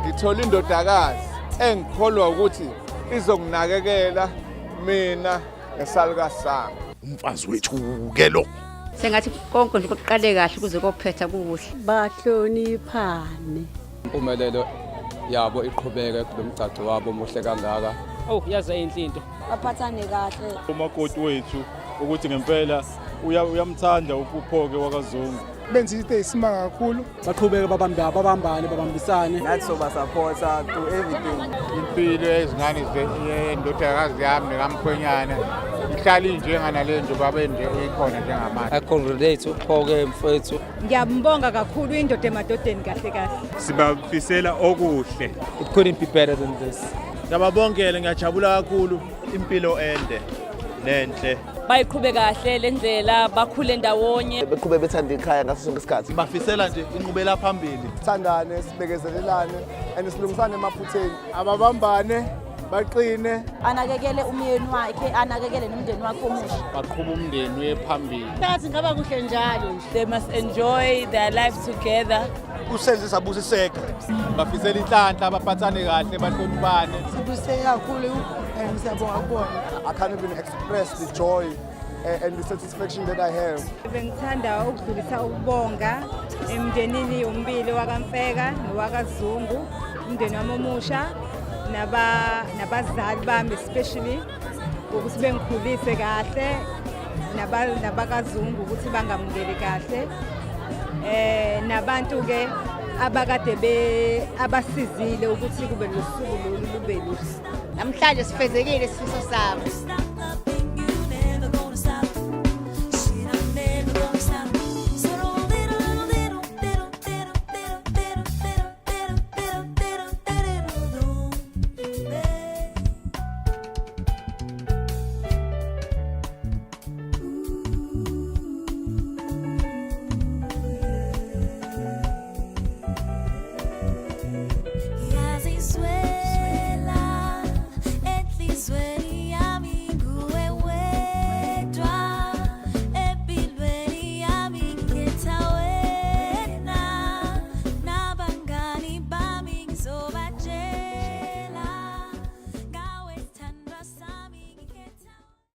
Ngithola indodakazi engikholwa ukuthi izonginakekela mina nesalukazi sami. Umfazi wethu ke lo. Sengathi konke nje kuqale kahle kuze kophetha kuhle. Bahloniphane. Impumelelo yabo iqhubeka kulomgcaco wabo muhle kangaka. Oh yazi inhlinto. Baphathane kahle. Umakoti wethu ukuthi ngempela uyamthanda uphoke wakazungu. Benza into esimanga kakhulu. Baqhubeka babambane babambisane. Nathi soba supporta to everything. Impilo yezingane zendodakazi yami nekamkhwenyana ihlala injenganale nje babe nje ikhona njengamanje. I congratulate uphoke mfowethu. Ngiyambonga kakhulu indoda emadodeni kahle kahle. Sibafisela okuhle. It couldn't be better than this. Ngiyababongela ngiyajabula kakhulu impilo ende nenhle. Bayiqhube kahle lendlela bakhule ndawonye. Beqhube bethanda ikhaya ngaso sonke isikhathi. Bafisela nje inqubela phambili. Sithandane, sibekezelelane and silungisane emaphutheni. Ababambane baqine Anakekele umyeni wakhe, anakekele nomndeni wakhe omusha. baqhuma umndeni uyephambili. Phakathi ngaba kuhle njalo nje. They must enjoy their life together. Usenze sabusiseka. Bafisela inhlanhla baphathane kahle bahloniphane. Sibuseke kakhulu siyabonga kubona. I can't even express the joy and the satisfaction that I have. Bengithanda ukudlulisa ukubonga emndenini yombili wakamfeka nowakazungu, umndeni wami omusha nabazali bami especially ukuthi bengikhulise kahle nabakazungu ukuthi bangamukele kahle. Nabantu ke abakade abasizile ukuthi kube losuku lolu lube luhle. Namhlanje sifezekile isifiso sami.